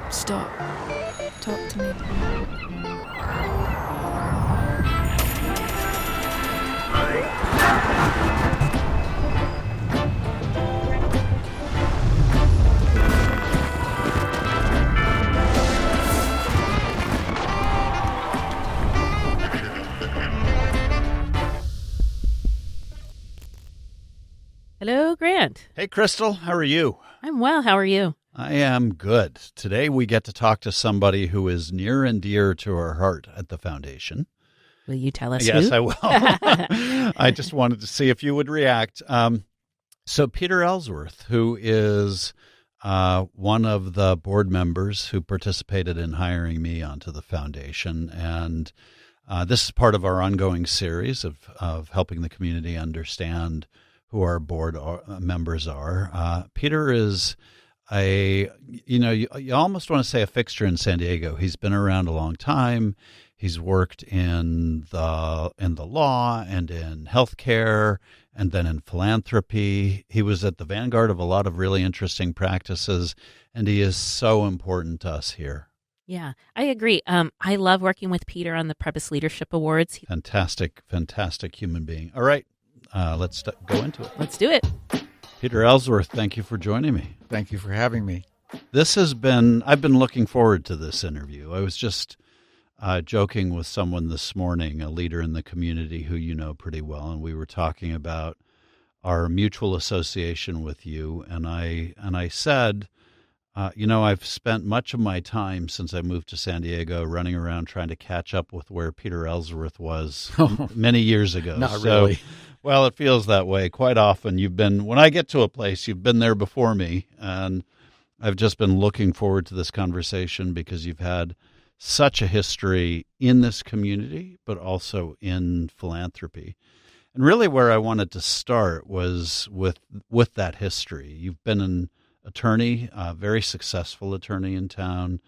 Stop. Talk to me. Hello, Grant. Hey, Crystal, how are you? I'm well. How are you? I am good. Today we get to talk to somebody who is near and dear to our heart at the foundation. Will you tell us Yes, who? I will. I just wanted to see if you would react. So Peter Ellsworth, who is one of the board members who participated in hiring me onto the foundation, and this is part of our ongoing series of helping the community understand who our board members are. Peter is you almost want to say a fixture in San Diego. He's been around a long time. He's worked in the law and in healthcare and then in philanthropy. He was at the vanguard of a lot of really interesting practices, and he is so important to us here. Yeah, I agree. I love working with Peter on the Prebis Leadership Awards. Fantastic human being. All right. Let's go into it. Let's do it. Peter Ellsworth, thank you for joining me. Thank you for having me. I've been looking forward to this interview. I was just joking with someone this morning, a leader in the community who you know pretty well, and we were talking about our mutual association with you. And I said, I've spent much of my time since I moved to San Diego running around trying to catch up with where Peter Ellsworth was many years ago. Not really. Well, it feels that way quite often. When I get to a place, you've been there before me, and I've just been looking forward to this conversation because you've had such a history in this community, but also in philanthropy. And really where I wanted to start was with that history. You've been an attorney, a very successful attorney in town.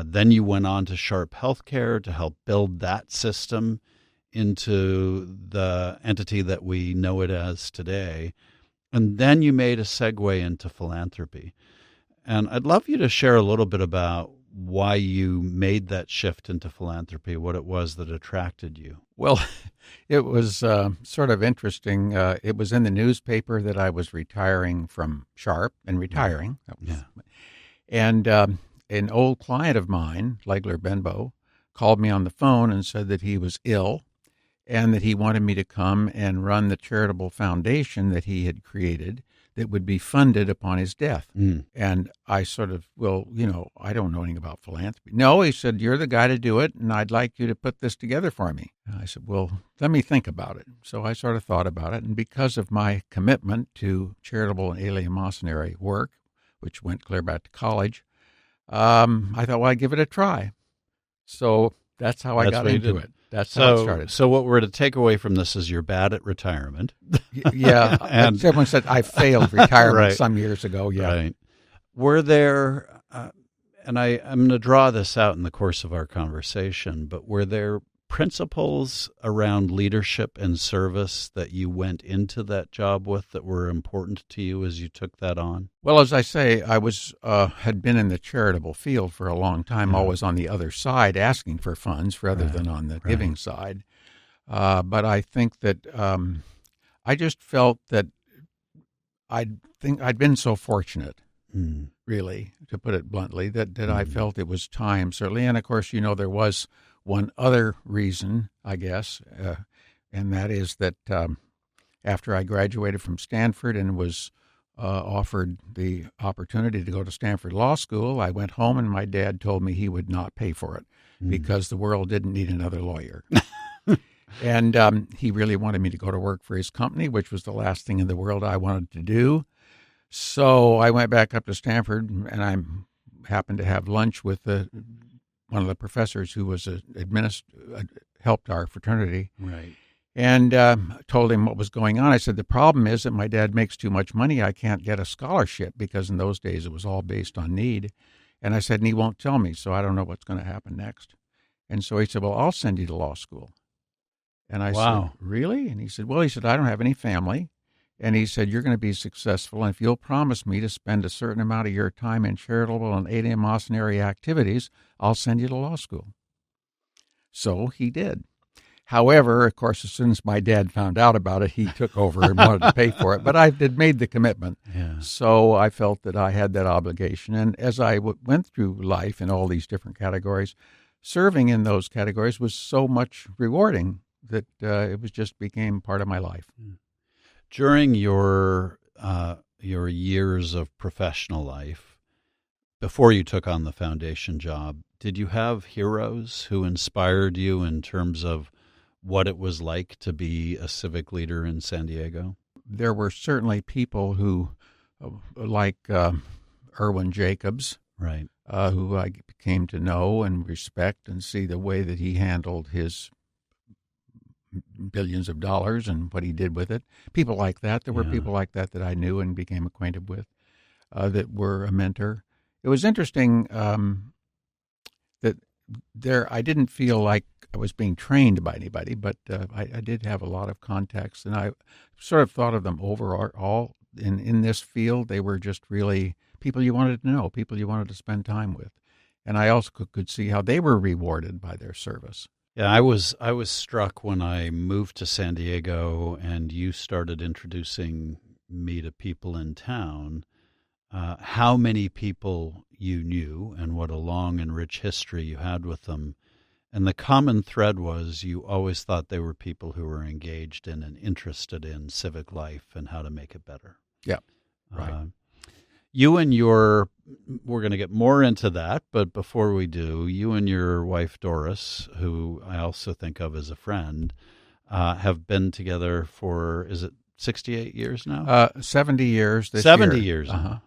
Then you went on to Sharp Healthcare to help build that system into the entity that we know it as today. And then you made a segue into philanthropy. And I'd love you to share a little bit about why you made that shift into philanthropy, what it was that attracted you. Well, it was sort of interesting. It was in the newspaper that I was retiring from Sharp and retiring. And an old client of mine, Legler Benbow, called me on the phone and said that he was ill and that he wanted me to come and run the charitable foundation that he had created that would be funded upon his death. And I sort of, I don't know anything about philanthropy. No, he said, you're the guy to do it, and I'd like you to put this together for me. And I said, well, let me think about it. So I sort of thought about it, and because of my commitment to charitable and eleemosynary work, which went clear back to college, I thought, well, I'd give it a try. So that's how I got into it. That's how it started. So what we're to take away from this is you're bad at retirement. Yeah. And everyone said I failed retirement some years ago. Yeah. Right. Were there, and I'm going to draw this out in the course of our conversation, but were there principles around leadership and service that you went into that job with that were important to you as you took that on? Well, as I say, I was had been in the charitable field for a long time, always on the other side, asking for funds rather than on the giving side. But I think that I just felt that I'd been so fortunate, really, to put it bluntly, that I felt it was time, certainly. And, of course, there was one other reason, I guess, and that is that after I graduated from Stanford and was offered the opportunity to go to Stanford Law School, I went home and my dad told me he would not pay for it because the world didn't need another lawyer. And he really wanted me to go to work for his company, which was the last thing in the world I wanted to do. So I went back up to Stanford, and I happened to have lunch with one of the professors who was helped our fraternity. Right. And told him what was going on. I said, the problem is that my dad makes too much money. I can't get a scholarship because in those days it was all based on need. And I said, and he won't tell me, so I don't know what's going to happen next. And so he said, well, I'll send you to law school. And I said, really? And he said, I don't have any family. And he said, "You're going to be successful, and if you'll promise me to spend a certain amount of your time in charitable and eleemosynary activities, I'll send you to law school." So he did. However, of course, as soon as my dad found out about it, he took over and wanted to pay for it. But I had made the commitment, so I felt that I had that obligation. And as I went through life in all these different categories, serving in those categories was so much rewarding that it was just became part of my life. During your years of professional life, before you took on the foundation job, did you have heroes who inspired you in terms of what it was like to be a civic leader in San Diego? There were certainly people who, like Irwin Jacobs, right, who I came to know and respect and see the way that he handled his billions of dollars and what he did with it. People like that. There were people like that I knew and became acquainted with that were a mentor. It was interesting that I didn't feel like I was being trained by anybody, but I did have a lot of contacts, and I sort of thought of them overall in this field. They were just really people you wanted to know, people you wanted to spend time with. And I also could see how they were rewarded by their service. Yeah, I was struck when I moved to San Diego and you started introducing me to people in town, how many people you knew and what a long and rich history you had with them. And the common thread was you always thought they were people who were engaged in and interested in civic life and how to make it better. Yeah, right. We're going to get more into that, but before we do, you and your wife, Doris, who I also think of as a friend, have been together for, is it 68 years now? 70 years this 70 year. years now.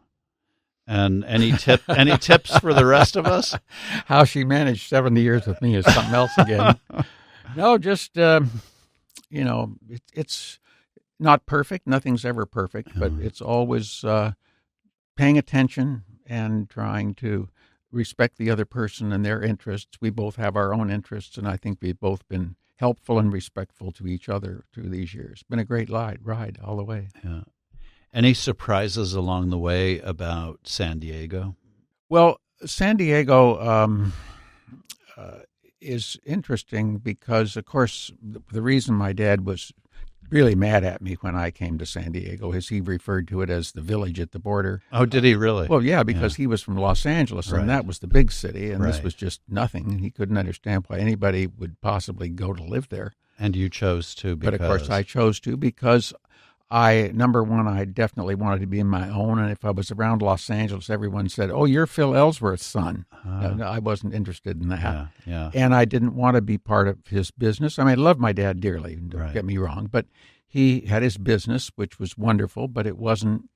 And any tips for the rest of us? How she managed 70 years with me is something else again. No, just, it's not perfect. Nothing's ever perfect, but it's always paying attention and trying to respect the other person and their interests. We both have our own interests, and I think we've both been helpful and respectful to each other through these years. Been a great ride all the way. Yeah. Any surprises along the way about San Diego? Well, San Diego is interesting because, of course, the reason my dad was really mad at me when I came to San Diego is he referred to it as the village at the border. Oh, did he really? Well, yeah, because he was from Los Angeles, and that was the big city, and this Right. was just nothing. And he couldn't understand why anybody would possibly go to live there. And you chose to because... But, of course, I chose to because number one, I definitely wanted to be in my own, and if I was around Los Angeles, everyone said, "Oh, you're Phil Ellsworth's son." No, I wasn't interested in that. Yeah. And I didn't want to be part of his business. I mean, I love my dad dearly, don't get me wrong, but he had his business, which was wonderful, but it wasn't,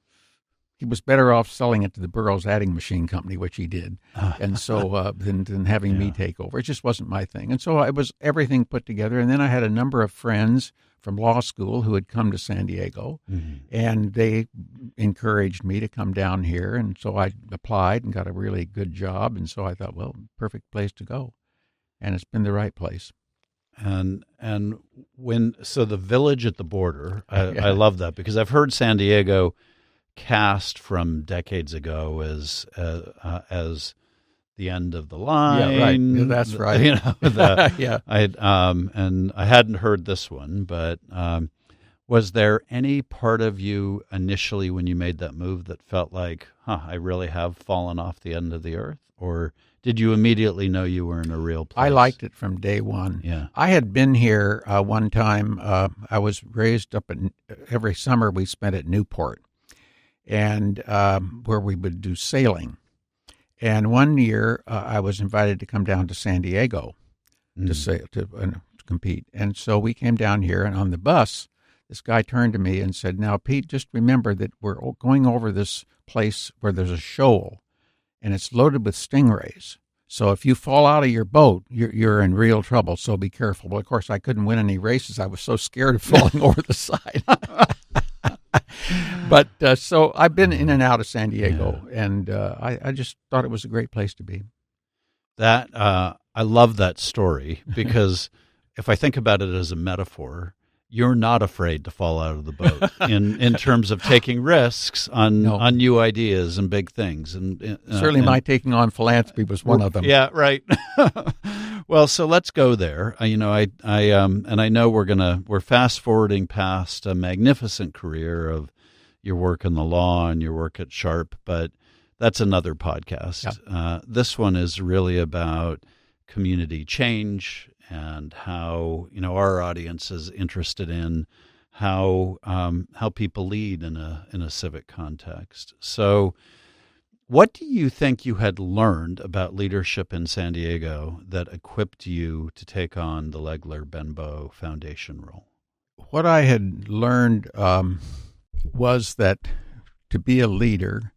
he was better off selling it to the Burroughs Adding Machine Company, which he did, and so than having me take over. It just wasn't my thing. And so it was everything put together, and then I had a number of friends from law school who had come to San Diego, and they encouraged me to come down here, and so I applied and got a really good job, and so I thought, well, perfect place to go, and it's been the right place. And so the village at the border, I love that because I've heard San Diego cast from decades ago as the end of the line. Yeah, right. Yeah, that's right. You know, yeah. And I hadn't heard this one, but was there any part of you initially when you made that move that felt like, I really have fallen off the end of the earth? Or did you immediately know you were in a real place? I liked it from day one. Yeah. I had been here one time. I was raised up every summer we spent at Newport, and where we would do sailing. And one year I was invited to come down to San Diego to compete. And so we came down here, and on the bus, this guy turned to me and said, "Now, Pete, just remember that we're going over this place where there's a shoal, and it's loaded with stingrays. So if you fall out of your boat, you're in real trouble, so be careful." Well, of course, I couldn't win any races. I was so scared of falling over the side. But so I've been in and out of San Diego, and I just thought it was a great place to be. I love that story because if I think about it as a metaphor, you're not afraid to fall out of the boat in terms of taking risks on new ideas and big things. And certainly, my taking on philanthropy was one of them. Yeah, right. Well, so let's go there. I know we're fast forwarding past a magnificent career of your work in the law and your work at Sharp, but that's another podcast. Yeah. This one is really about community change and how our audience is interested in how people lead in a civic context. So, what do you think you had learned about leadership in San Diego that equipped you to take on the Legler-Benbow Foundation role? What I had learned was that to be a leader,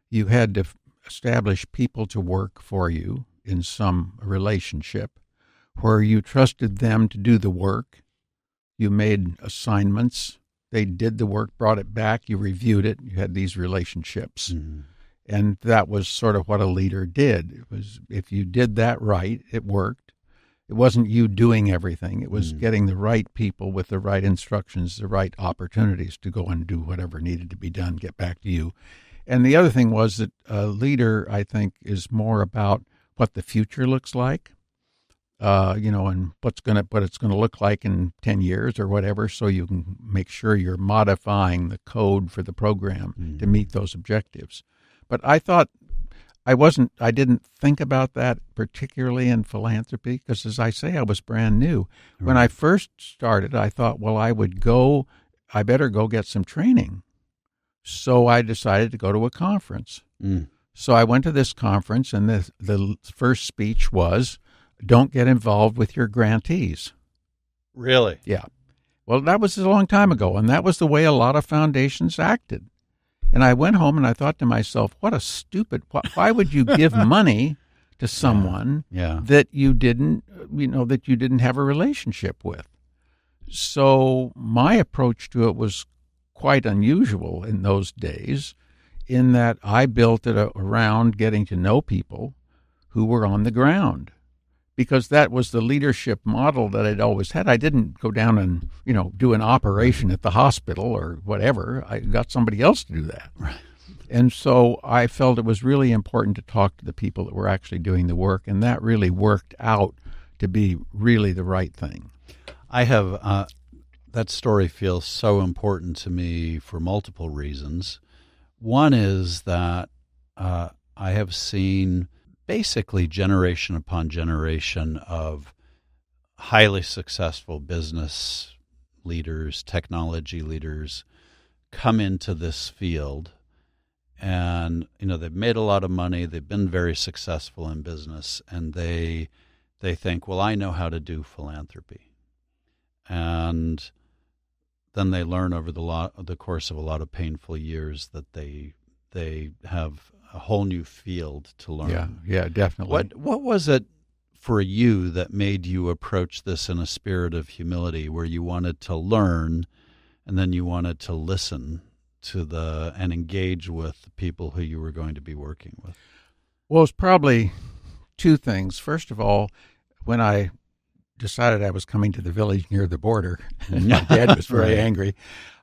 you had to establish people to work for you in some relationship where you trusted them to do the work. You made assignments. They did the work, brought it back. You reviewed it. You had these relationships. Mm-hmm. And that was sort of what a leader did. It was, if you did that right, it worked. It wasn't you doing everything. It was getting the right people with the right instructions, the right opportunities to go and do whatever needed to be done, get back to you. And the other thing was that a leader, I think, is more about what the future looks like, and what it's going to look like in 10 years or whatever, so you can make sure you're modifying the code for the program to meet those objectives. But I thought I didn't think about that particularly in philanthropy because, as I say, I was brand new. Right. When I first started, I thought, well, I better go get some training. So I decided to go to a conference. So I went to this conference, and the first speech was, don't get involved with your grantees. Really? Yeah. Well, that was a long time ago, and that was the way a lot of foundations acted. And I went home and I thought to myself, what a stupid, why would you give money to someone that you didn't have a relationship with? So my approach to it was quite unusual in those days, in that I built it around getting to know people who were on the ground, because that was the leadership model that I'd always had. I didn't go down and, do an operation at the hospital or whatever. I got somebody else to do that. Right. And so I felt it was really important to talk to the people that were actually doing the work, and that really worked out to be really the right thing. I have that story feels so important to me for multiple reasons. One is that I have seen basically generation upon generation of highly successful business leaders, technology leaders come into this field, and they've made a lot of money, they've been very successful in business, and they think, well, I know how to do philanthropy. And then they learn over the course of a lot of painful years that they have a whole new field to learn. Yeah, definitely. What was it for you that made you approach this in a spirit of humility, where you wanted to learn and then you wanted to listen to and engage with the people who you were going to be working with? Well, it's probably two things. First of all, when I decided I was coming to the village near the border, and my dad was very angry,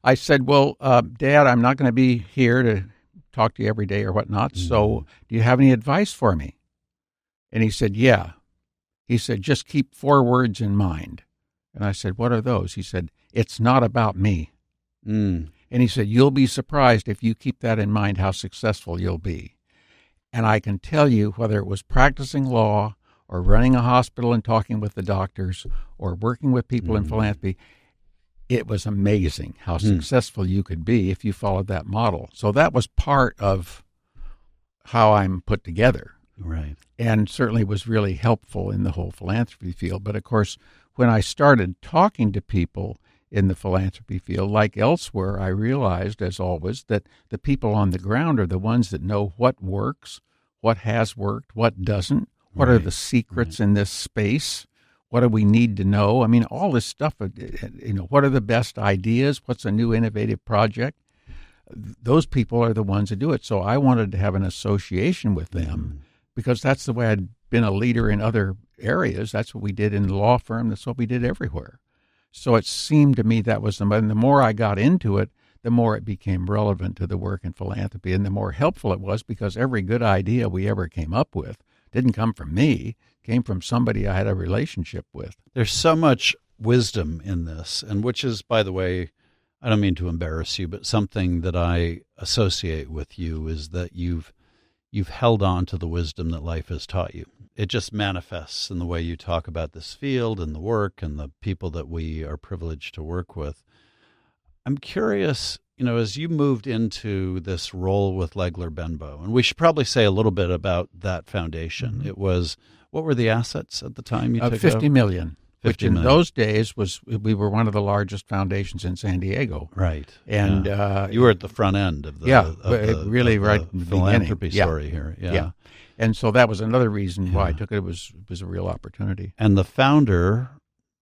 I said, well, Dad, I'm not going to be here to talk to you every day or whatnot, so do you have any advice for me? And he said, yeah. He said, just keep 4 words in mind. And I said, what are those? He said, it's not about me. And he said, you'll be surprised if you keep that in mind how successful you'll be. And I can tell you, whether it was practicing law or running a hospital and talking with the doctors or working with people in philanthropy, it was amazing how successful you could be if you followed that model. So that was part of how I'm put together. Right. And certainly was really helpful in the whole philanthropy field. But of course, when I started talking to people in the philanthropy field, like elsewhere, I realized, as always, that the people on the ground are the ones that know what works, what has worked, what doesn't, what are the secrets in this space, what do we need to know? I mean, all this stuff, what are the best ideas, what's a new innovative project? Those people are the ones that do it. So I wanted to have an association with them because that's the way I'd been a leader in other areas. That's what we did in the law firm. That's what we did everywhere. So it seemed to me that was and the more I got into it, the more it became relevant to the work in philanthropy, and the more helpful it was, because every good idea we ever came up with didn't come from me, came from somebody I had a relationship with. There's so much wisdom in this, and which is, by the way, I don't mean to embarrass you, but something that I associate with you is that you've held on to the wisdom that life has taught you. It just manifests in the way you talk about this field and the work and the people that we are privileged to work with. I'm curious, as you moved into this role with Legler Benbow, and we should probably say a little bit about that foundation. Mm-hmm. It was, what were the assets at the time you took $50 over? million. 50 Which in million. those days we were one of the largest foundations in San Diego. Right. And you were at the front end of the right in the philanthropy beginning. story here. Yeah. And so that was another reason why I took it. It was a real opportunity. And the founder,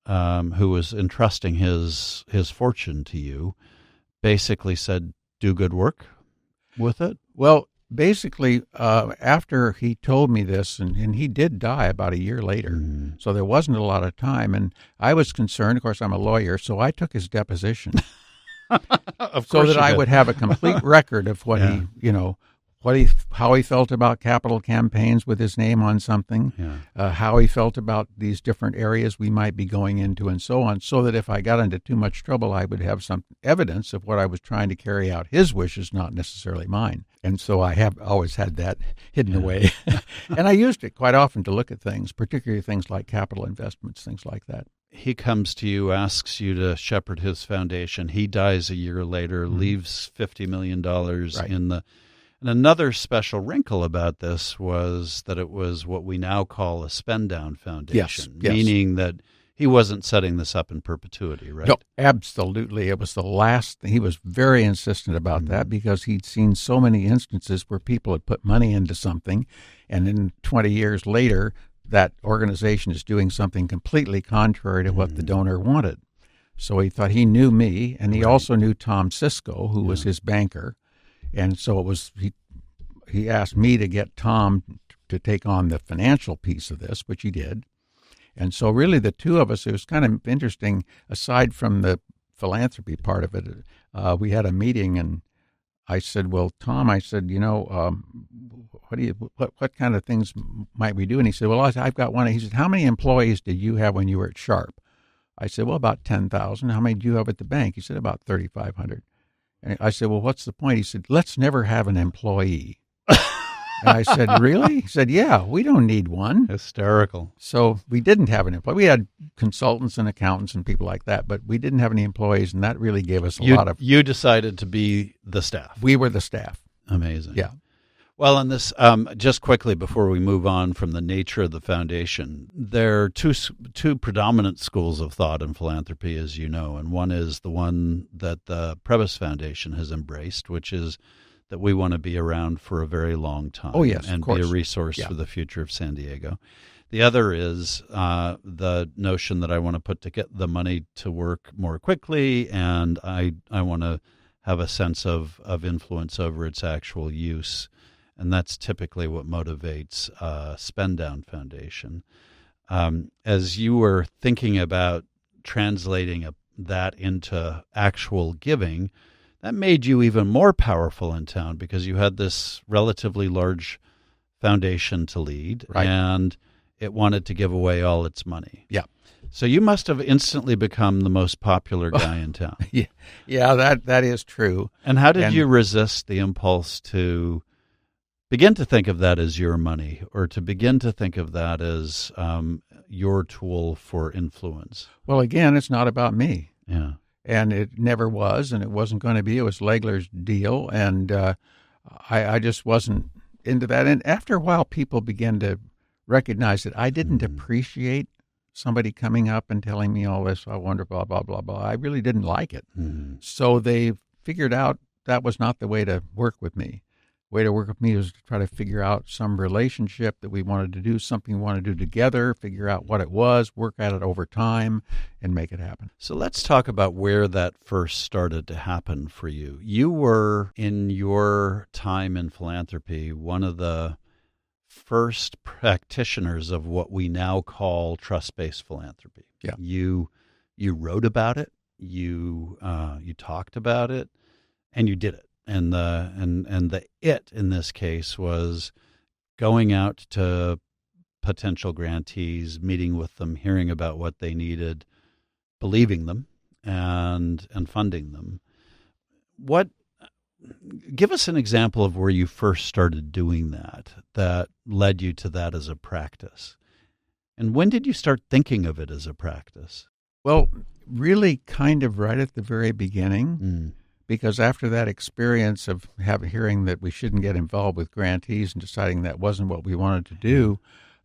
who was entrusting his fortune to you, basically said, "Do good work with it." Well, basically, after he told me this, and he did die about a year later, so there wasn't a lot of time, and I was concerned. Of course, I'm a lawyer, so I took his deposition so that I would have a complete record of what how he felt about capital campaigns with his name on something, how he felt about these different areas we might be going into, and so on, so that if I got into too much trouble, I would have some evidence of what I was trying to carry out, his wishes, not necessarily mine. And so I have always had that hidden away. And I used it quite often to look at things, particularly things like capital investments, things like that. He comes to you, asks you to shepherd his foundation. He dies a year later, leaves $50 million in the... And another special wrinkle about this was that it was what we now call a spend-down foundation, yes. Meaning that he wasn't setting this up in perpetuity, right? No, absolutely. It was the last thing. He was very insistent about that because he'd seen so many instances where people had put money into something, and then 20 years later, that organization is doing something completely contrary to what the donor wanted. So he thought he knew me, and he also knew Tom Cisco, who was his banker. And so it was he asked me to get Tom to take on the financial piece of this, which he did. And so really the two of us, it was kind of interesting, aside from the philanthropy part of it, we had a meeting, and I said, well, Tom, what kind of things might we do? And he said, well, I've got one. He said, how many employees did you have when you were at Sharp? I said, well, about 10,000. How many do you have at the bank? He said, about 3,500. And I said, well, what's the point? He said, let's never have an employee. And I said, really? He said, yeah, we don't need one. Hysterical. So we didn't have an employee. We had consultants and accountants and people like that, but we didn't have any employees, and that really gave us a lot of... You decided to be the staff. We were the staff. Amazing. Yeah. Well, on this, just quickly before we move on from the nature of the foundation, there are two predominant schools of thought in philanthropy, as you know, and one is the one that the Prebys Foundation has embraced, which is that we want to be around for a very long time. Oh, yes, and of course. be a resource for the future of San Diego. The other is the notion that I want to put to get the money to work more quickly, and I want to have a sense of influence over its actual use. And that's typically what motivates a spend-down foundation. As you were thinking about translating that into actual giving, that made you even more powerful in town because you had this relatively large foundation to lead, and it wanted to give away all its money. Yeah. So you must have instantly become the most popular guy in town. Yeah, that is true. And how did you resist the impulse to begin to think of that as your money, or to begin to think of that as your tool for influence? Well, again, it's not about me. Yeah. And it never was, and it wasn't going to be. It was Legler's deal, and I just wasn't into that. And after a while, people began to recognize that I didn't appreciate somebody coming up and telling me all this, I wonder, blah, blah, blah, blah. I really didn't like it. So they figured out that was not the way to work with me. Way to work with me was to try to figure out some relationship that we wanted to do, something we wanted to do together, figure out what it was, work at it over time, and make it happen. So let's talk about where that first started to happen for you. You were, in your time in philanthropy, one of the first practitioners of what we now call trust-based philanthropy. Yeah. You You wrote about it. You talked about it, and you did it. And the it in this case was going out to potential grantees, meeting with them, hearing about what they needed, believing them, and funding them. Give us an example of where you first started doing that led you to that as a practice. And when did you start thinking of it as a practice? Well, really kind of right at the very beginning, because after that experience of hearing that we shouldn't get involved with grantees and deciding that wasn't what we wanted to do,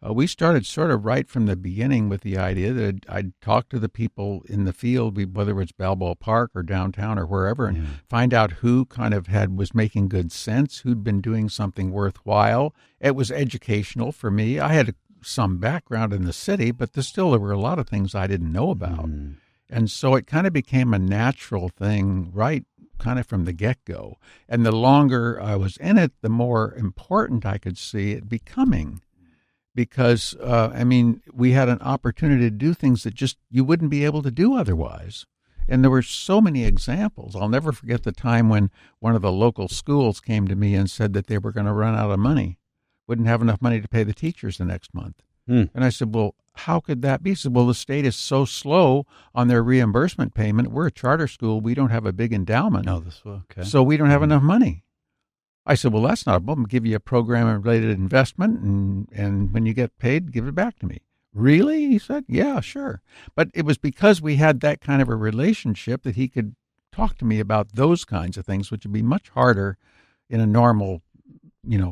we started sort of right from the beginning with the idea that I'd talk to the people in the field, whether it's Balboa Park or downtown or wherever, and find out who kind of was making good sense, who'd been doing something worthwhile. It was educational for me. I had some background in the city, but there were a lot of things I didn't know about. And so it kind of became a natural thing right kind of from the get-go. And the longer I was in it, the more important I could see it becoming. Because, we had an opportunity to do things that just you wouldn't be able to do otherwise. And there were so many examples. I'll never forget the time when one of the local schools came to me and said that they were going to run out of money, wouldn't have enough money to pay the teachers the next month. And I said, well, how could that be? He said, well, the state is so slow on their reimbursement payment. We're a charter school. We don't have a big endowment. Okay. So we don't have enough money. I said, well, that's not a problem. I'll give you a program-related investment, and when you get paid, give it back to me. Really? He said, yeah, sure. But it was because we had that kind of a relationship that he could talk to me about those kinds of things, which would be much harder in a normal,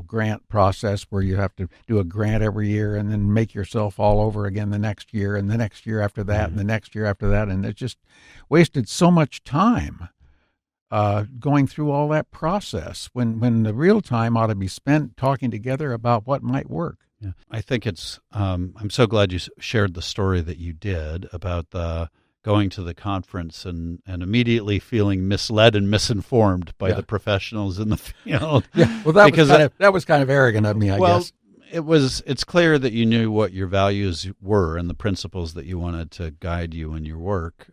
grant process where you have to do a grant every year and then make yourself all over again the next year and the next year after that and the next year after that. And it just wasted so much time. Going through all that process when the real time ought to be spent talking together about what might work. Yeah. I think it's, I'm so glad you shared the story that you did about the going to the conference and immediately feeling misled and misinformed by the professionals in the field. Well, that was kind of arrogant of me, I guess. It's clear that you knew what your values were and the principles that you wanted to guide you in your work.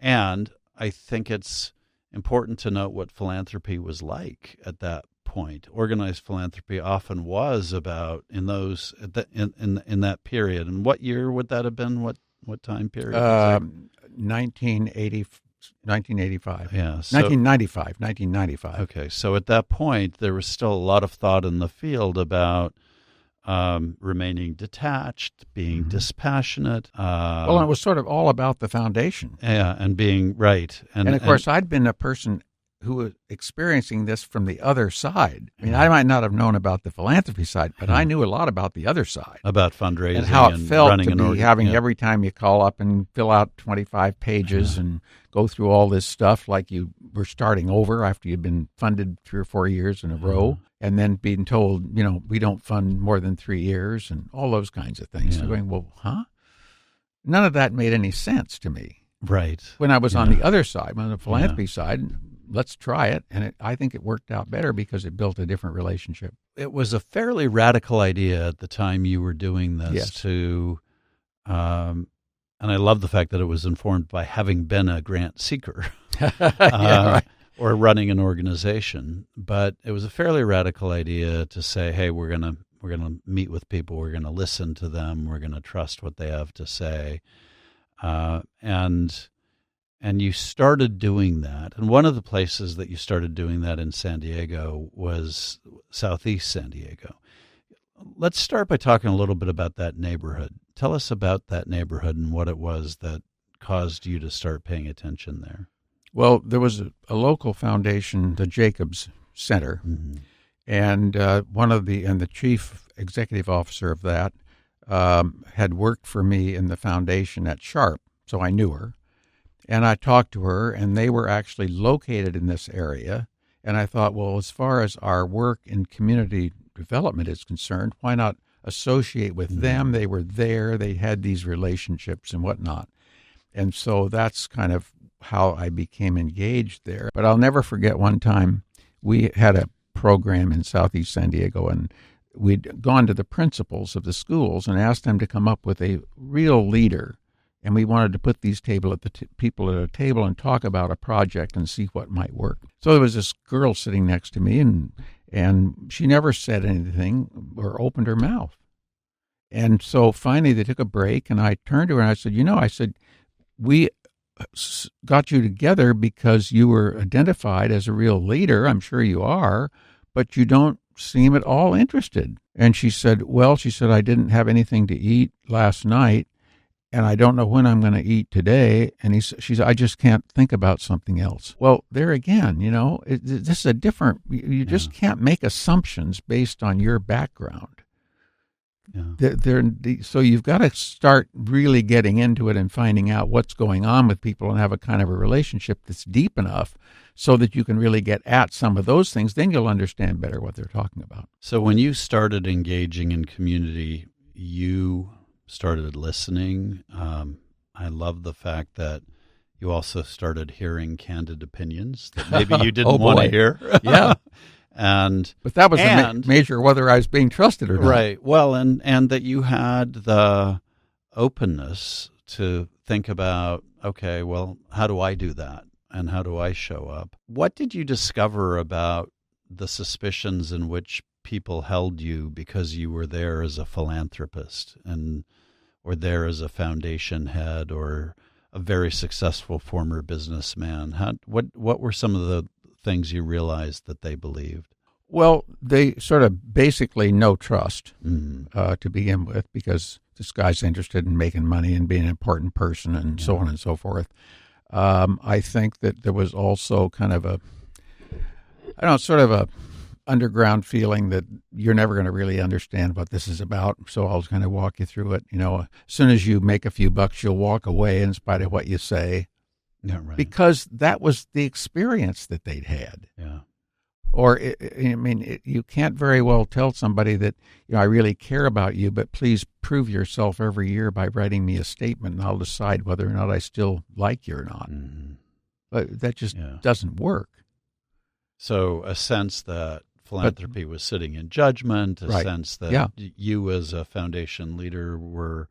And I think it's important to note what philanthropy was like at that point. Organized philanthropy often was about in that period. And what year would that have been? What time period? 1985. Yeah. 1995. Okay. So at that point, there was still a lot of thought in the field about remaining detached, being dispassionate. Well, it was sort of all about the foundation. Yeah, and being right. And of course, I'd been a person who was experiencing this from the other side. I mean, I might not have known about the philanthropy side, but I knew a lot about the other side. About fundraising and how it felt running to be having every time you call up and fill out 25 pages and go through all this stuff like you were starting over after you'd been funded 3 or 4 years in a row, and then being told, we don't fund more than 3 years and all those kinds of things. So going, well, none of that made any sense to me. Right. When I was on the other side, on the philanthropy side, let's try it. And I think it worked out better because it built a different relationship. It was a fairly radical idea at the time you were doing this to, and I love the fact that it was informed by having been a grant seeker or running an organization. But it was a fairly radical idea to say, hey, we're gonna meet with people, we're gonna listen to them, we're gonna trust what they have to say, and you started doing that. And one of the places that you started doing that in San Diego was Southeast San Diego. Let's start by talking a little bit about that neighborhood. Tell us about that neighborhood and what it was that caused you to start paying attention there. Well, there was a local foundation, the Jacobs Center, and the chief executive officer of that had worked for me in the foundation at Sharp, so I knew her. And I talked to her, and they were actually located in this area. And I thought, well, as far as our work in community development is concerned, why not associate with them? They were there. They had these relationships and whatnot. And so that's kind of how I became engaged there. But I'll never forget one time we had a program in Southeast San Diego, and we'd gone to the principals of the schools and asked them to come up with a real leader and we wanted to put these people at a table and talk about a project and see what might work. So there was this girl sitting next to me, and she never said anything or opened her mouth. And so finally they took a break, and I turned to her and I said, we got you together because you were identified as a real leader. I'm sure you are, but you don't seem at all interested. And she said, I didn't have anything to eat last night, and I don't know when I'm going to eat today. And she said, I just can't think about something else. Well, there again, this is a different, you just can't make assumptions based on your background. Yeah. So you've got to start really getting into it and finding out what's going on with people and have a kind of a relationship that's deep enough so that you can really get at some of those things. Then you'll understand better what they're talking about. So when you started engaging in community, you started listening. I love the fact that you also started hearing candid opinions that maybe you didn't want to hear. Yeah. But that was a major whether I was being trusted or not. Right. Well, and that you had the openness to think about, okay, well, how do I do that? And how do I show up? What did you discover about the suspicions in which people held you because you were there as a philanthropist or there as a foundation head or a very successful former businessman? What were some of the things you realized that they believed? Well, they sort of basically no trust to begin with, because this guy's interested in making money and being an important person and so on and so forth. I think that there was also kind of a underground feeling that you're never going to really understand what this is about, so I'll kind of walk you through it. As soon as you make a few bucks, you'll walk away in spite of what you say. Yeah, right. Because that was the experience that they'd had. Yeah. Or, you can't very well tell somebody that, I really care about you, but please prove yourself every year by writing me a statement, and I'll decide whether or not I still like you or not. Mm-hmm. But that just doesn't work. So a sense that philanthropy was sitting in judgment, a sense that you as a foundation leader were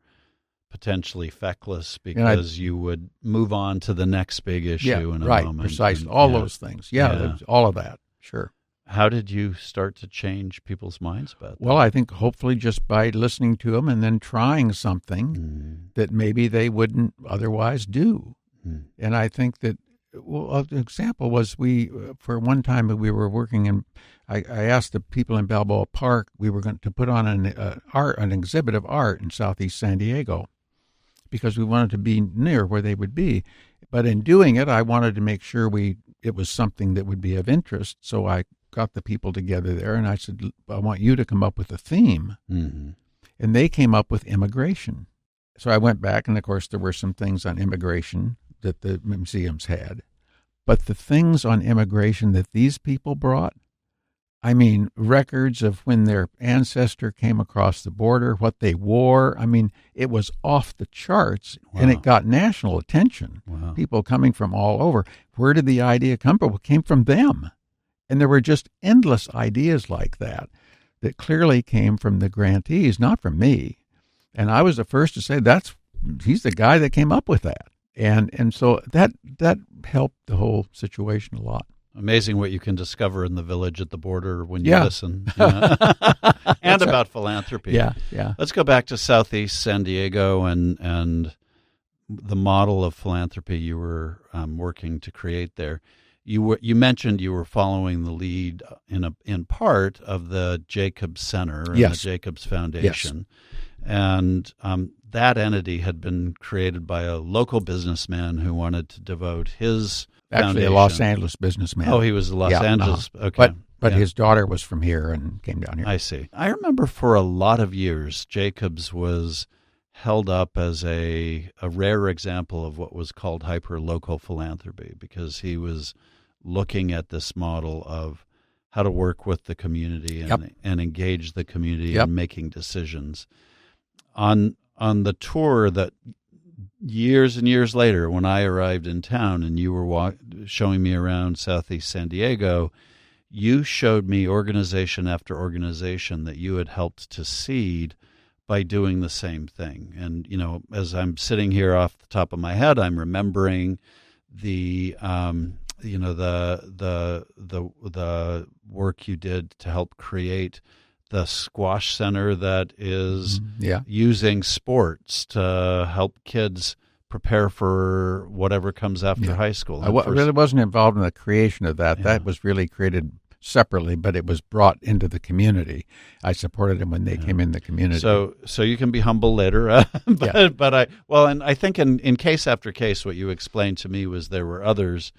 potentially feckless because you would move on to the next big issue in a moment. Precisely. All those things. All of that. Sure. How did you start to change people's minds about that? Well, I think hopefully just by listening to them and then trying something that maybe they wouldn't otherwise do. And I think that, an example was for one time we were working in, I asked the people in Balboa Park, we were going to put on an exhibit of art in Southeast San Diego, because we wanted to be near where they would be. But in doing it, I wanted to make sure it was something that would be of interest. So I got the people together there, and I said, I want you to come up with a theme. Mm-hmm. And they came up with immigration. So I went back, and of course there were some things on immigration that the museums had. But the things on immigration that these people brought, records of when their ancestor came across the border, what they wore. It was off the charts, and it got national attention. Wow. People coming from all over. Where did the idea come from? It came from them. And there were just endless ideas like that clearly came from the grantees, not from me. And I was the first to say, he's the guy that came up with that. And so that helped the whole situation a lot. Amazing what you can discover in the village at the border when you listen. And about philanthropy. Yeah. Let's go back to Southeast San Diego and the model of philanthropy you were working to create there. You mentioned you were following the lead in part of the Jacobs Center and the Jacobs Foundation. Yes. And that entity had been created by a local businessman who wanted to devote his Actually, a Los Angeles businessman. Oh, he was a Los Angeles. Okay. But his daughter was from here and came down here. I see. I remember for a lot of years, Jacobs was held up as a rare example of what was called hyperlocal philanthropy, because he was looking at this model of how to work with the community and engage the community in making decisions. On the tour that years and years later, when I arrived in town and you were showing me around Southeast San Diego, you showed me organization after organization that you had helped to seed by doing the same thing. And, as I'm sitting here off the top of my head, I'm remembering the work you did to help create the squash center that is using sports to help kids prepare for whatever comes after high school. I really wasn't involved in the creation of that. That was really created separately, but it was brought into the community. I supported them when they came in the community. So you can be humble later, but I think in case after case, what you explained to me was there were others.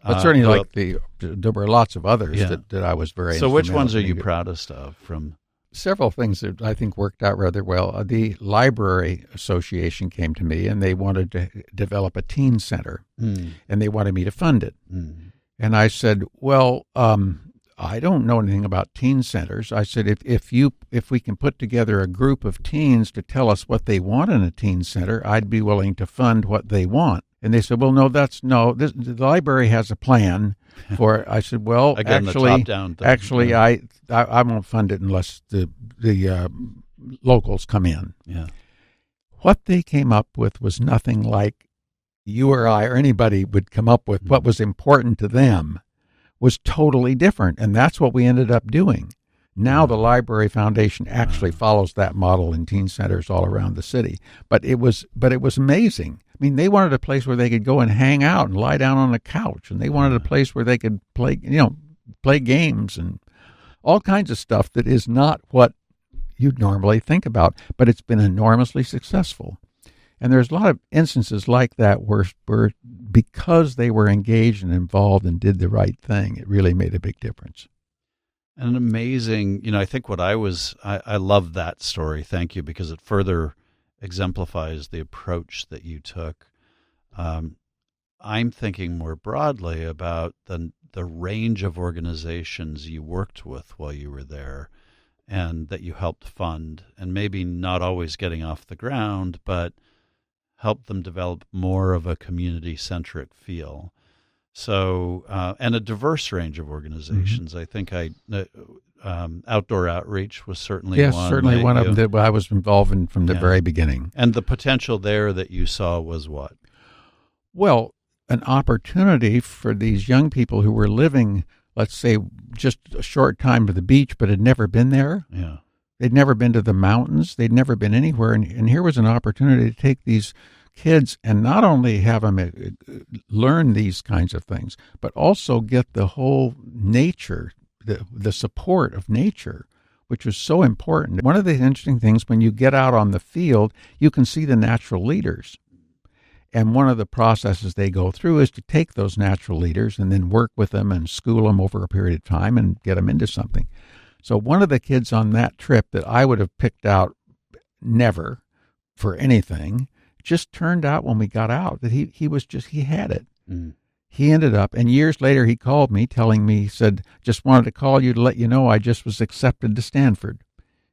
But certainly, there were lots of others that I was very. So which ones are you proudest of from? Several things that I think worked out rather well. The Library Association came to me, and they wanted to develop a teen center, and they wanted me to fund it. And I said, well, I don't know anything about teen centers. I said, if we can put together a group of teens to tell us what they want in a teen center, I'd be willing to fund what they want. And they said, well, the library has a plan for it. I said, well, again, actually, the top-down thing. Actually, I won't fund it unless the locals come in. Yeah. What they came up with was nothing like you or I or anybody would come up with. What was important to them was totally different, and that's what we ended up doing. Now the Library Foundation actually follows that model in teen centers all around the city. But it was amazing. I mean, they wanted a place where they could go and hang out and lie down on the couch, and they wanted a place where they could play games and all kinds of stuff that is not what you'd normally think about. But it's been enormously successful. And there's a lot of instances like that where because they were engaged and involved and did the right thing, it really made a big difference. And an amazing, I think I love that story. Thank you, because it further exemplifies the approach that you took. I'm thinking more broadly about the range of organizations you worked with while you were there and that you helped fund, and maybe not always getting off the ground, but help them develop more of a community-centric feel. So, and a diverse range of organizations. I think Outdoor Outreach was certainly one. Yes, certainly one of them that I was involved in from the very beginning. And the potential there that you saw was what? Well, an opportunity for these young people who were living, let's say, just a short time to the beach, but had never been there. Yeah. They'd never been to the mountains. They'd never been anywhere. And here was an opportunity to take these kids and not only have them learn these kinds of things, but also get the whole nature, the support of nature, which was so important. One of the interesting things, when you get out on the field, you can see the natural leaders. And one of the processes they go through is to take those natural leaders and then work with them and school them over a period of time and get them into something. So one of the kids on that trip that I would have picked out never for anything just turned out when we got out that he had it. He ended up, and years later he called me telling me, he said, just wanted to call you to let you know I just was accepted to Stanford.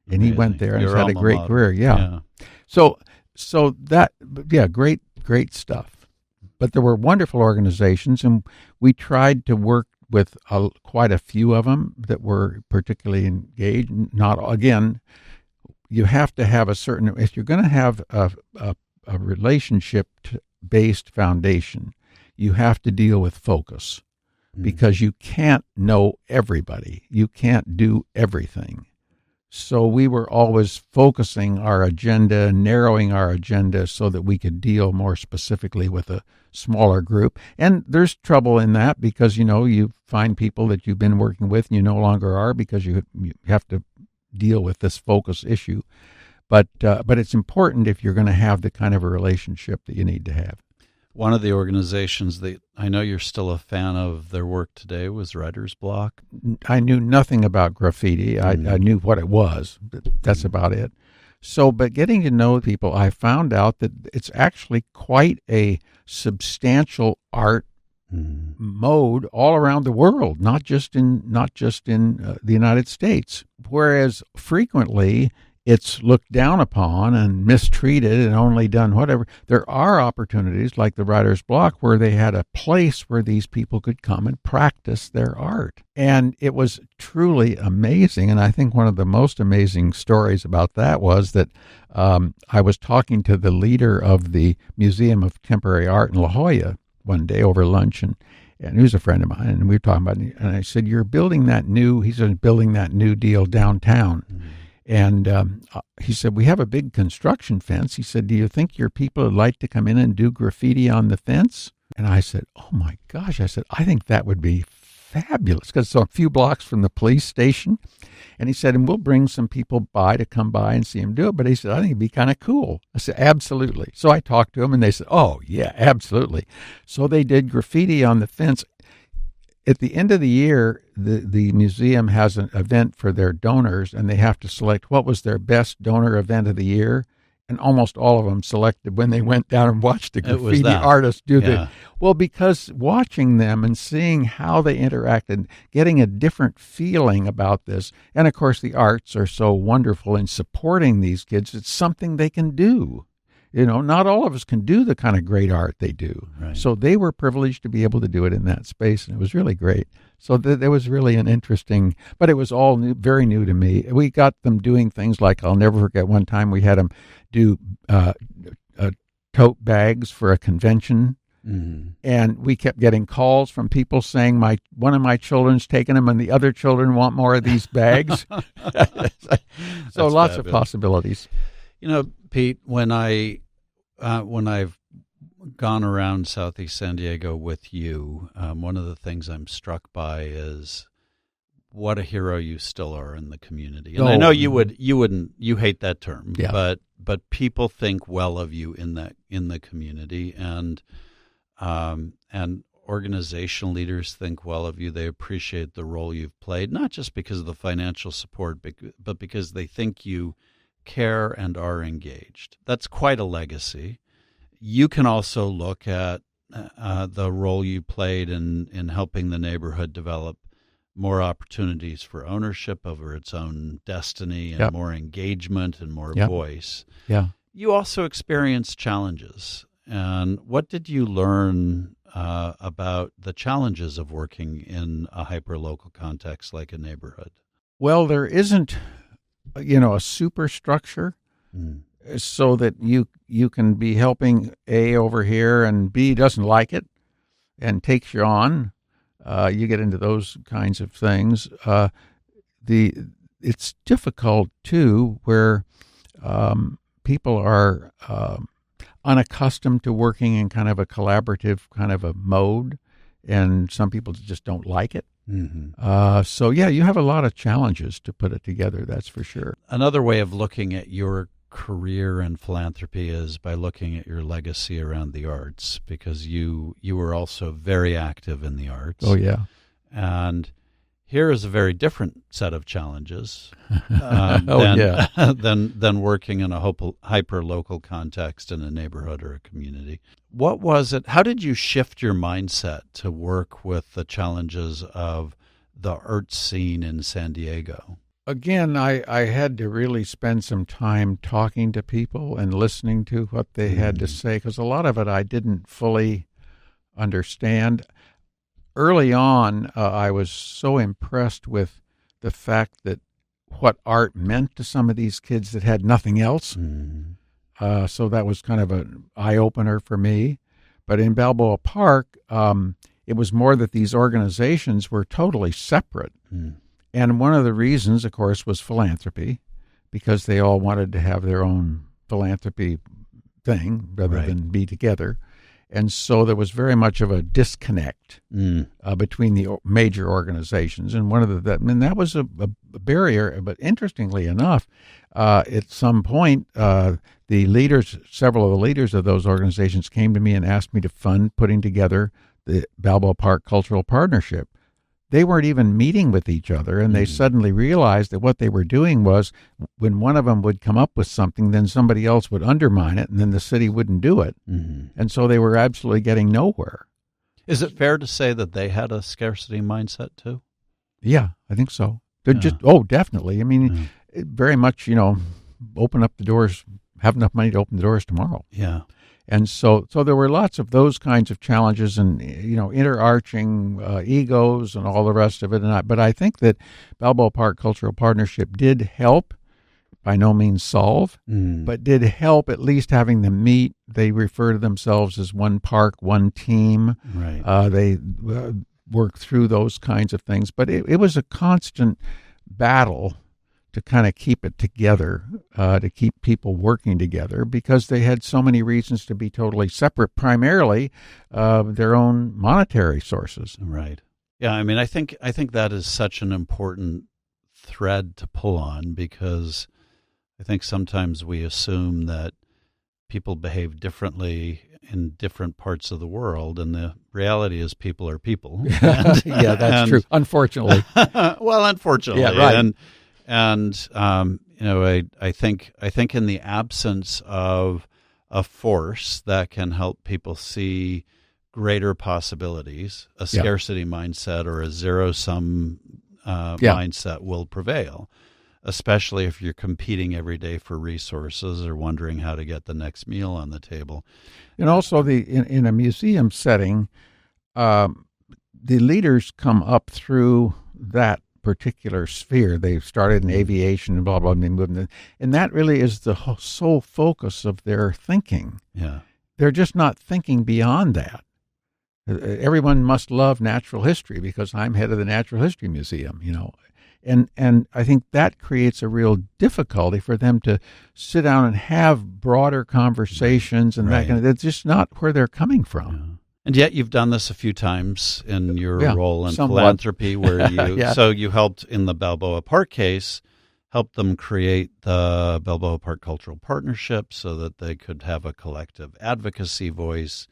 And he went there and has had a great career. Yeah. So that, great stuff. But there were wonderful organizations, and we tried to work with quite a few of them that were particularly engaged. You have to have if you're going to have a relationship-based foundation, you have to deal with focus, because you can't know everybody. You can't do everything. So we were always focusing our agenda, narrowing our agenda so that we could deal more specifically with a smaller group. And there's trouble in that because, you find people that you've been working with and you no longer are because you have to deal with this focus issue. But it's important if you're going to have the kind of a relationship that you need to have. One of the organizations that I know you're still a fan of their work today was Writer's Block. I knew nothing about graffiti. I knew what it was, but that's about it. So, but getting to know people, I found out that it's actually quite a substantial art mode all around the world, not just in the United States. Whereas frequently it's looked down upon and mistreated and only done whatever. There are opportunities like the Writer's Block where they had a place where these people could come and practice their art. And it was truly amazing. And I think one of the most amazing stories about that was that I was talking to the leader of the Museum of Contemporary Art in La Jolla one day over lunch, and he was a friend of mine, and we were talking about it, and I said, "You're building that new," he said, "building that new deal downtown." Mm-hmm. And he said, "We have a big construction fence." He said, "Do you think your people would like to come in and do graffiti on the fence?" And I said, "Oh my gosh," I said, "I think that would be fabulous," because it's a few blocks from the police station. And he said, "And we'll bring some people by to come by and see him do it." But he said, "I think it'd be kind of cool." I said, "Absolutely." So I talked to him, and they said, "Oh, yeah, absolutely." So they did graffiti on the fence. At the end of the year, the museum has an event for their donors, and they have to select what was their best donor event of the year. And almost all of them selected when they went down and watched the graffiti artists do the. Well, because watching them and seeing how they interacted, getting a different feeling about this, and of course the arts are so wonderful in supporting these kids. It's something they can do. Not all of us can do the kind of great art they do. Right. So they were privileged to be able to do it in that space, and it was really great. So there was really an interesting, but it was all new, very new to me. We got them doing things like, I'll never forget one time we had them do tote bags for a convention. Mm-hmm. And we kept getting calls from people saying, one of my children's taking them and the other children want more of these bags. So lots fabulous. Of possibilities. Pete, when I've gone around Southeast San Diego with you, one of the things I'm struck by is what a hero you still are in the community. And I know you hate that term, yeah. but people think well of you in the community, and organizational leaders think well of you. They appreciate the role you've played, not just because of the financial support, but because they think you care and are engaged. That's quite a legacy. You can also look at the role you played in helping the neighborhood develop more opportunities for ownership over its own destiny and more engagement and more voice. Yeah. You also experienced challenges. And what did you learn about the challenges of working in a hyperlocal context like a neighborhood? Well, there isn't a superstructure so that you can be helping A over here and B doesn't like it and takes you on. You get into those kinds of things. It's difficult too where people are unaccustomed to working in kind of a collaborative kind of a mode, and some people just don't like it. Mm-hmm. So you have a lot of challenges to put it together, that's for sure. Another way of looking at your career in philanthropy is by looking at your legacy around the arts, because you were also very active in the arts. Oh, yeah. And here is a very different set of challenges than working in a hyper-local context in a neighborhood or a community. What was it? How did you shift your mindset to work with the challenges of the art scene in San Diego? Again, I had to really spend some time talking to people and listening to what they had to say, because a lot of it I didn't fully understand. Early on, I was so impressed with the fact that what art meant to some of these kids that had nothing else. So that was kind of an eye-opener for me. But in Balboa Park, it was more that these organizations were totally separate. And one of the reasons, of course, was philanthropy, because they all wanted to have their own philanthropy thing rather than be together. And so there was very much of a disconnect between the major organizations. And that was a barrier. But interestingly enough, at some point, several of the leaders of those organizations came to me and asked me to fund putting together the Balboa Park Cultural Partnership. They weren't even meeting with each other, and they suddenly realized that what they were doing was, when one of them would come up with something, then somebody else would undermine it, and then the city wouldn't do it. And so they were absolutely getting nowhere. Is it fair to say that they had a scarcity mindset too? Yeah, I think so. They're definitely. I mean, very much, open up the doors, have enough money to open the doors tomorrow. Yeah. And so there were lots of those kinds of challenges, and interarching egos and all the rest of it. But I think that Balboa Park Cultural Partnership did help, by no means solve, but did help at least having them meet. They refer to themselves as one park, one team. Right. They work through those kinds of things. But it was a constant battle to kind of keep it together, to keep people working together, because they had so many reasons to be totally separate, primarily their own monetary sources. Right. Yeah, I mean, I think that is such an important thread to pull on, because I think sometimes we assume that people behave differently in different parts of the world, and the reality is people are people. Yeah, that's true. Unfortunately. Well, unfortunately. Yeah, right. And I think in the absence of a force that can help people see greater possibilities, a scarcity mindset or a zero-sum mindset will prevail, especially if you're competing every day for resources or wondering how to get the next meal on the table. And also, in a museum setting, the leaders come up through that particular sphere. They started in aviation and blah, blah, blah, and that really is the sole focus of their thinking. Yeah. They're just not thinking beyond that. Everyone must love natural history because I'm head of the Natural History Museum, And I think that creates a real difficulty for them to sit down and have broader conversations and that kind of. That's just not where they're coming from. Yeah. And yet you've done this a few times in your role in somewhat. philanthropy, where you so you helped in the Balboa Park case, helped them create the Balboa Park Cultural Partnership so that they could have a collective advocacy voice.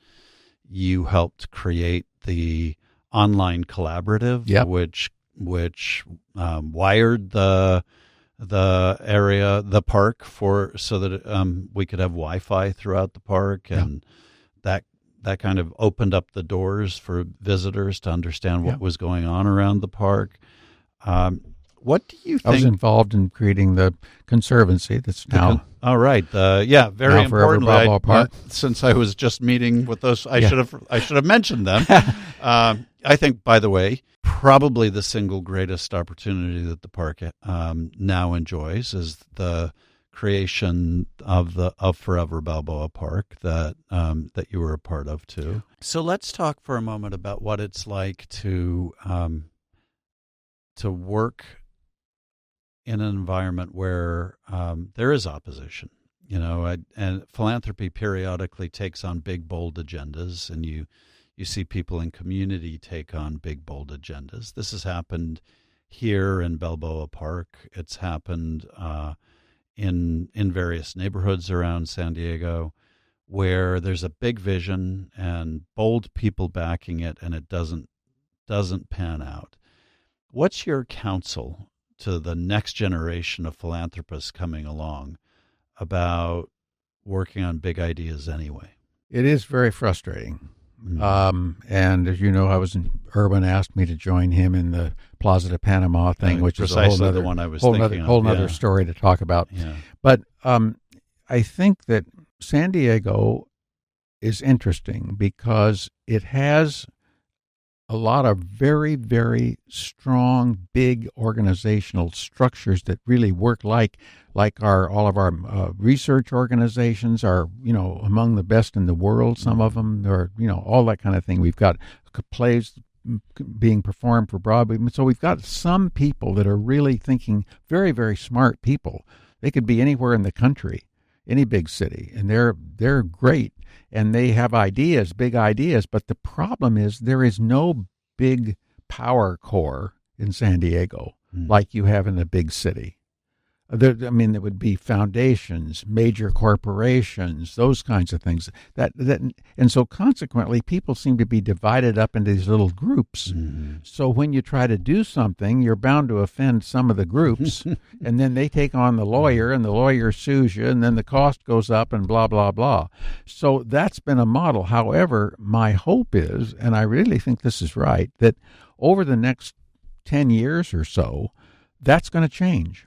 You helped create the online collaborative, which wired the area, the park, so that we could have Wi-Fi throughout the park, and that kind of opened up the doors for visitors to understand what was going on around the park. What do you think? I was involved in creating the conservancy that's now. All right. Very importantly, Balboa Park. Since I was just meeting with those, I should have mentioned them. I think, by the way, probably the single greatest opportunity that the park now enjoys is the creation of Forever Balboa Park that you were a part of too. So let's talk for a moment about what it's like to work in an environment where there is opposition. And philanthropy periodically takes on big, bold agendas, and you see people in community take on big, bold agendas. This has happened here in Balboa Park. It's happened in various neighborhoods around San Diego, where there's a big vision and bold people backing it, and it doesn't pan out. What's your counsel to the next generation of philanthropists coming along about working on big ideas anyway? It is very frustrating. And as you know, Urban asked me to join him in the Plaza de Panama thing, which is a whole other one I was whole other story to talk about. Yeah. But I think that San Diego is interesting because it has a lot of very, very strong, big organizational structures that really work like all of our research organizations are, among the best in the world. Some of them are, all that kind of thing. We've got plays being performed for Broadway. So we've got some people that are really thinking, very, very smart people. They could be anywhere in the country, any big city, and they're great. And they have ideas, big ideas, but the problem is there is no big power core in San Diego like you have in a big city. There would be foundations, major corporations, those kinds of things. And so consequently, people seem to be divided up into these little groups. So when you try to do something, you're bound to offend some of the groups, and then they take on the lawyer, and the lawyer sues you, and then the cost goes up, and blah, blah, blah. So that's been a model. However, my hope is, and I really think this is right, that over the next 10 years or so, That's going to change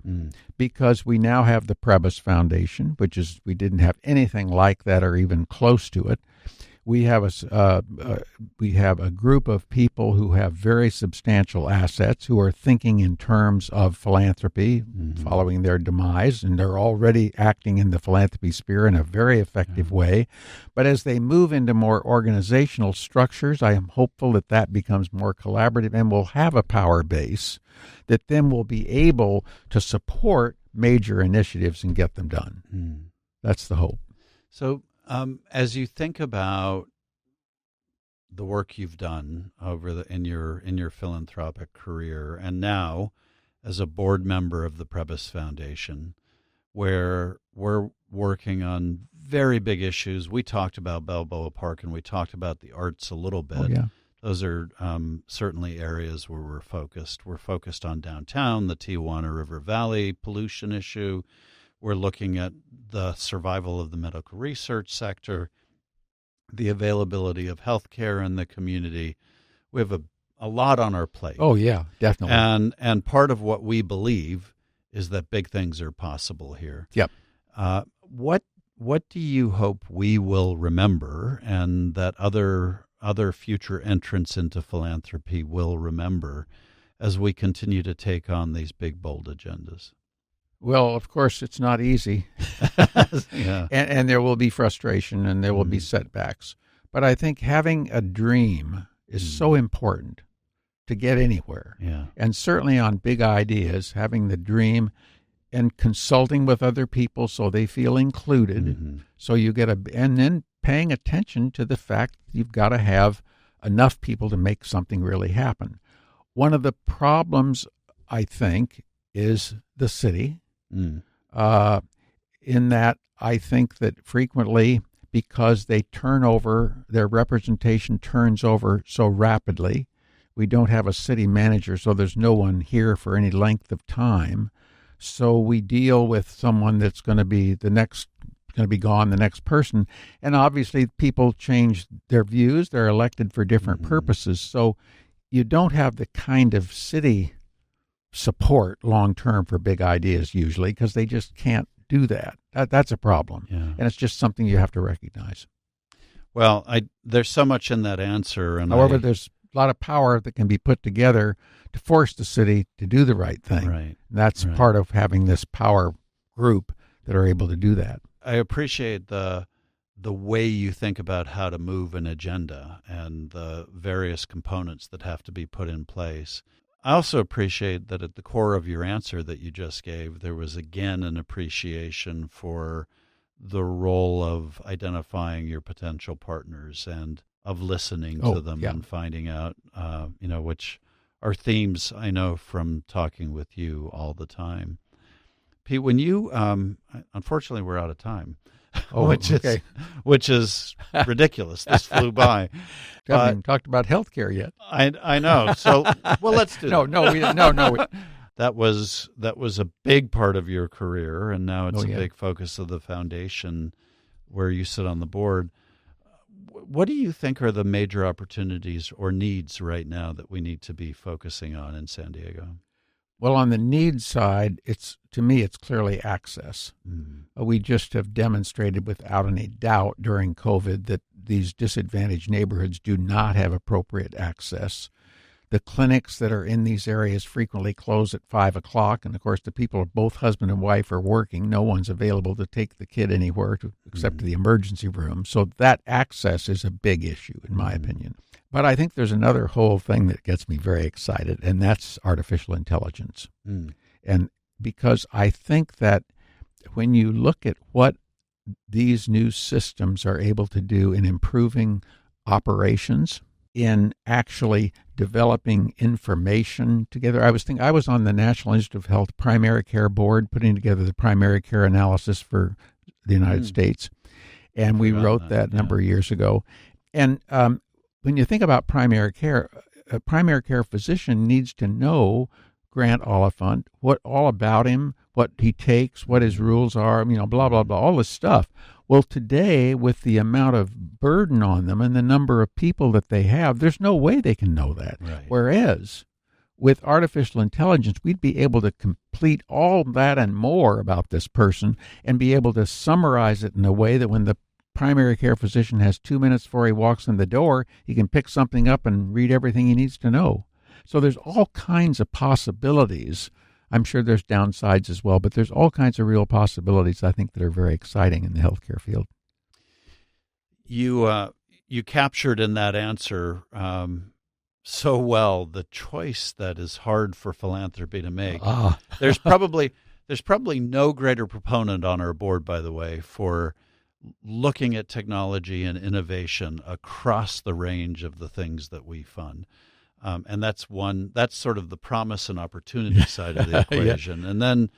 because we now have the Prebys Foundation, we didn't have anything like that or even close to it. We have a group of people who have very substantial assets who are thinking in terms of philanthropy following their demise, and they're already acting in the philanthropy sphere in a very effective way. But as they move into more organizational structures, I am hopeful that that becomes more collaborative and will have a power base that then will be able to support major initiatives and get them done. That's the hope. So as you think about the work you've done in your philanthropic career, and now as a board member of the Prebys Foundation, where we're working on very big issues. We talked about Balboa Park and we talked about the arts a little bit. Oh, yeah. Those are certainly areas where we're focused. We're focused on downtown, the Tijuana River Valley pollution issue. We're looking at the survival of the medical research sector, the availability of health care in the community. We have a lot on our plate. Oh, yeah, definitely. And part of what we believe is that big things are possible here. Yep. What do you hope we will remember and that other future entrants into philanthropy will remember as we continue to take on these big, bold agendas? Well, of course, it's not easy, Yeah. and there will be frustration and there will be setbacks. But I think having a dream is so important to get anywhere. Yeah. And certainly on big ideas, having the dream and consulting with other people so they feel included. So you get and then paying attention to the fact that you've got to have enough people to make something really happen. One of the problems, I think, is the city. In that I think that frequently, because they turn over, their representation turns over so rapidly, we don't have a city manager, so there's no one here for any length of time. So we deal with someone that's going to be gone, the next person. And obviously people change their views. They're elected for different purposes. So you don't have the kind of city support long-term for big ideas usually because they just can't do that. That's a problem. Yeah. And it's just something you have to recognize. Well, there's so much in that answer. And However, there's a lot of power that can be put together to force the city to do the right thing. Right. That's part of having this power group that are able to do that. I appreciate the way you think about how to move an agenda and the various components that have to be put in place. I also appreciate that at the core of your answer that you just gave, there was again an appreciation for the role of identifying your potential partners and of listening to them and finding out, which are themes I know from talking with you all the time. Pete, when you, unfortunately, we're out of time. Which is ridiculous. This flew by. Haven't even talked about healthcare yet. I know. So, well, let's do that. No. That was a big part of your career, and now it's a yeah. big focus of the foundation where you sit on the board. What do you think are the major opportunities or needs right now that we need to be focusing on in San Diego? Well, on the needs side, to me, it's clearly access. We just have demonstrated without any doubt during COVID that these disadvantaged neighborhoods do not have appropriate access. The clinics that are in these areas frequently close at 5 o'clock, and of course the people, both husband and wife, are working. No one's available to take the kid anywhere except to the emergency room. So that access is a big issue, in my opinion. But I think there's another whole thing that gets me very excited, and that's artificial intelligence. And because I think that when you look at what these new systems are able to do in improving operations, in actually developing information together. I was on the National Institute of Health Primary Care Board putting together the primary care analysis for the United States, and we wrote that a number of years ago. And when you think about primary care, a primary care physician needs to know Grant Oliphant, what all about him, what he takes, what his rules are, blah, blah, blah, all this stuff. Well, today, with the amount of burden on them and the number of people that they have, there's no way they can know that. Right. Whereas with artificial intelligence, we'd be able to complete all that and more about this person and be able to summarize it in a way that when the primary care physician has 2 minutes before he walks in the door, he can pick something up and read everything he needs to know. So there's all kinds of possibilities. I'm sure there's downsides as well, but there's all kinds of real possibilities, I think, that are very exciting in the healthcare field. You captured in that answer so well the choice that is hard for philanthropy to make. There's probably no greater proponent on our board, by the way, for looking at technology and innovation across the range of the things that we fund. And that's sort of the promise and opportunity side of the equation. Yeah. And then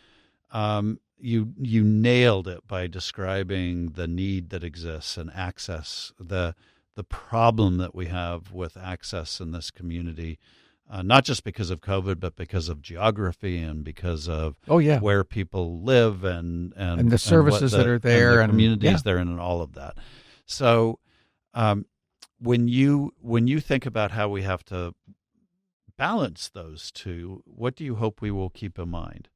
you nailed it by describing the need that exists and access, the problem that we have with access in this community, not just because of COVID, but because of geography and because of where people live and the services that are there and the communities they're in and all of that. So when you think about how we have to balance those two, what do you hope we will keep in mind?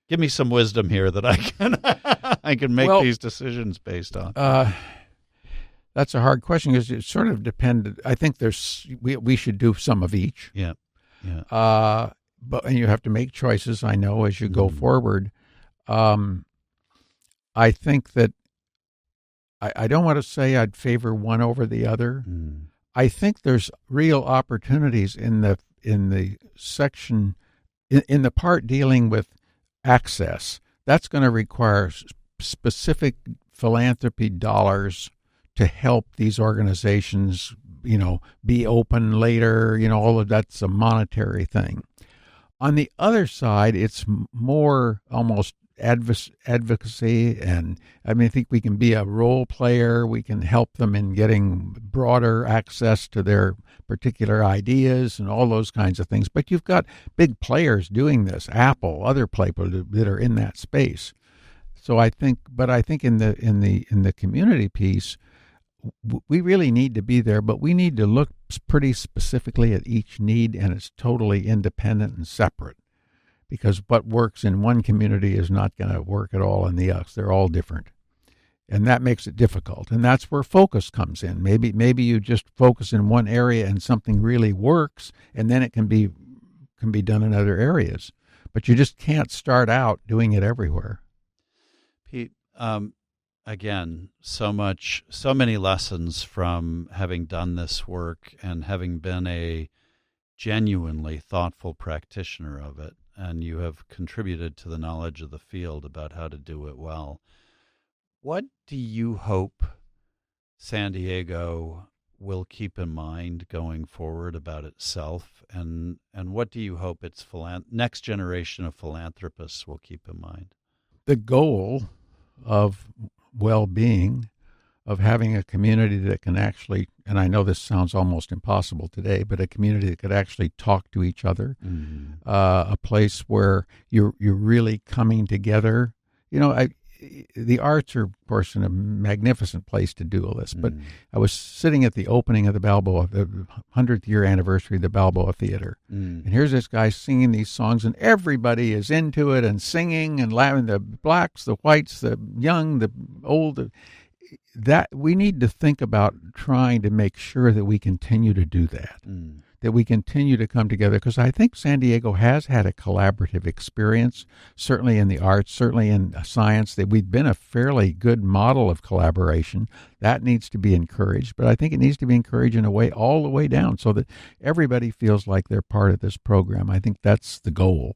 Give me some wisdom here that I can make these decisions based on. That's a hard question because it sort of depended. I think we should do some of each. Yeah. And you have to make choices, I know, as you go forward. I think that I don't want to say I'd favor one over the other. I think there's real opportunities in the section in the part dealing with access. That's going to require specific philanthropy dollars to help these organizations, be open later. All of that's a monetary thing. On the other side, it's more almost advocacy, and I think we can be a role player. We can help them in getting broader access to their particular ideas and all those kinds of things. But you've got big players doing this, Apple, other players that are in that space. So I think in the community piece, we really need to be there, but we need to look pretty specifically at each need, and it's totally independent and separate. Because what works in one community is not going to work at all in the others. They're all different. And that makes it difficult. And that's where focus comes in. Maybe you just focus in one area and something really works, and then it can be done in other areas. But you just can't start out doing it everywhere. Pete, again, so many lessons from having done this work and having been a genuinely thoughtful practitioner of it. And you have contributed to the knowledge of the field about how to do it well. What do you hope San Diego will keep in mind going forward about itself? And what do you hope its next generation of philanthropists will keep in mind? The goal of well-being, of having a community that can actually, and I know this sounds almost impossible today, but a community that could actually talk to each other, a place where you're really coming together. The arts are, of course, a magnificent place to do all this, but I was sitting at the opening of the 100th year anniversary of the Balboa Theater, and here's this guy singing these songs, and everybody is into it and singing and laughing, the blacks, the whites, the young, the old. That we need to think about trying to make sure that we continue to do that, that we continue to come together, because I think San Diego has had a collaborative experience, certainly in the arts, certainly in science, that we've been a fairly good model of collaboration. That needs to be encouraged, but I think it needs to be encouraged in a way all the way down so that everybody feels like they're part of this program. I think that's the goal,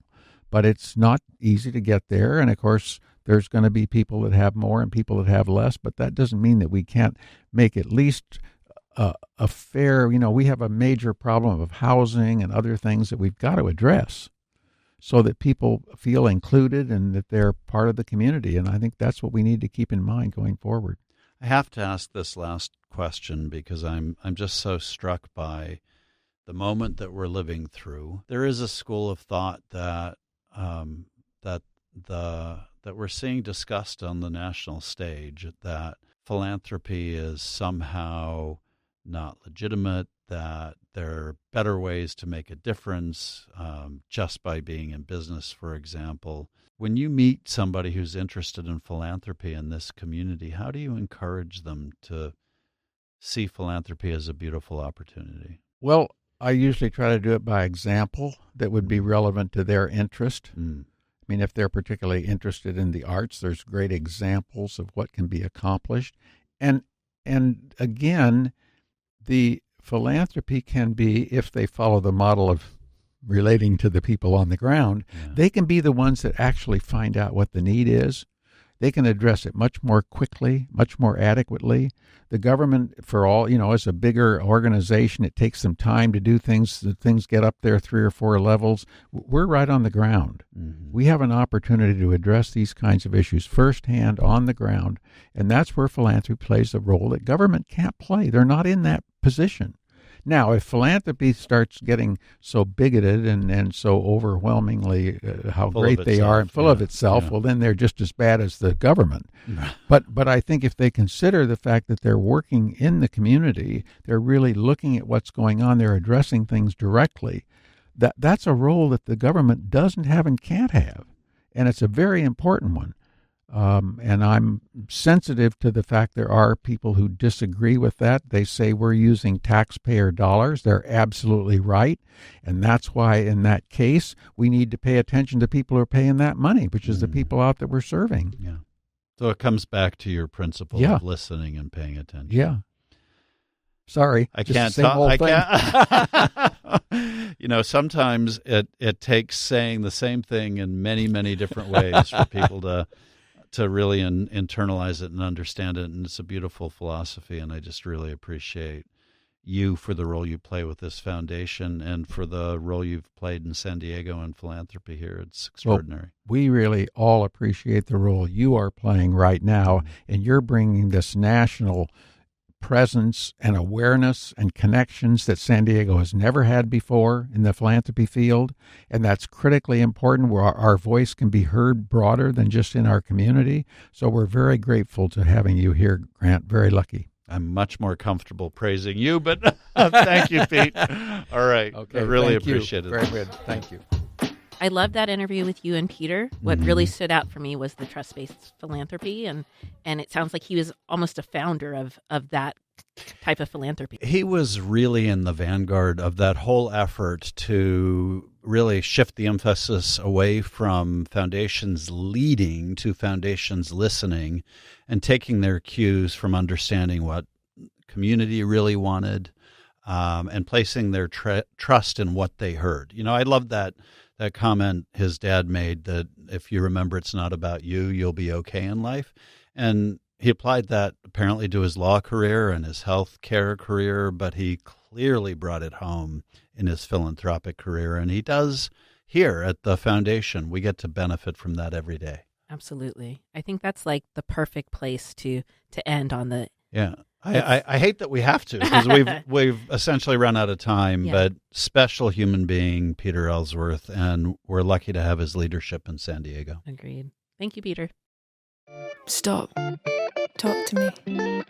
but it's not easy to get there, and of course, there's going to be people that have more and people that have less, but that doesn't mean that we can't make at least a fair, we have a major problem of housing and other things that we've got to address so that people feel included and that they're part of the community. And I think that's what we need to keep in mind going forward. I have to ask this last question because I'm just so struck by the moment that we're living through. There is a school of thought that that we're seeing discussed on the national stage, that philanthropy is somehow not legitimate, that there are better ways to make a difference just by being in business, for example. When you meet somebody who's interested in philanthropy in this community, how do you encourage them to see philanthropy as a beautiful opportunity? Well, I usually try to do it by example that would be relevant to their interest. Mm. I mean, if they're particularly interested in the arts, there's great examples of what can be accomplished. And again, the philanthropy can be, if they follow the model of relating to the people on the ground, they can be the ones that actually find out what the need is. They can address it much more quickly, much more adequately. The government, for all, is a bigger organization. It takes some time to do things. The things get up there 3 or 4 levels. We're right on the ground. Mm-hmm. We have an opportunity to address these kinds of issues firsthand on the ground, and that's where philanthropy plays a role that government can't play. They're not in that position. Now, if philanthropy starts getting so bigoted and so overwhelmingly how full great they are and full of itself, well, then they're just as bad as the government. But I think if they consider the fact that they're working in the community, they're really looking at what's going on, they're addressing things directly, that's a role that the government doesn't have and can't have. And it's a very important one. And I'm sensitive to the fact there are people who disagree with that. They say we're using taxpayer dollars. They're absolutely right. And that's why in that case, we need to pay attention to people who are paying that money, which is the people out that we're serving. Yeah. So it comes back to your principle of listening and paying attention. Yeah. Sorry. I can't talk. I can't. Sometimes it takes saying the same thing in many, many different ways for people to really internalize it and understand it. And it's a beautiful philosophy. And I just really appreciate you for the role you play with this foundation and for the role you've played in San Diego and philanthropy here. It's extraordinary. Well, we really all appreciate the role you are playing right now. And you're bringing this national presence and awareness and connections that San Diego has never had before in the philanthropy field, and that's critically important where our voice can be heard broader than just in our community. So we're very grateful to having you here, Grant. Very lucky. I'm much more comfortable praising you, but thank you, Pete. All right. Okay, I really appreciate it. Very good. Thank you. I love that interview with you and Peter. What really stood out for me was the trust-based philanthropy, and it sounds like he was almost a founder of that type of philanthropy. He was really in the vanguard of that whole effort to really shift the emphasis away from foundations leading to foundations listening and taking their cues from understanding what community really wanted and placing their trust in what they heard. I love that comment his dad made that if you remember it's not about you, you'll be okay in life. And he applied that apparently to his law career and his health care career, but he clearly brought it home in his philanthropic career. And he does here at the foundation. We get to benefit from that every day. Absolutely. I think that's like the perfect place to end on the... Yeah. I hate that we have to because we've essentially run out of time, but special human being, Peter Ellsworth, and we're lucky to have his leadership in San Diego. Agreed. Thank you, Peter. Stop. Talk to me.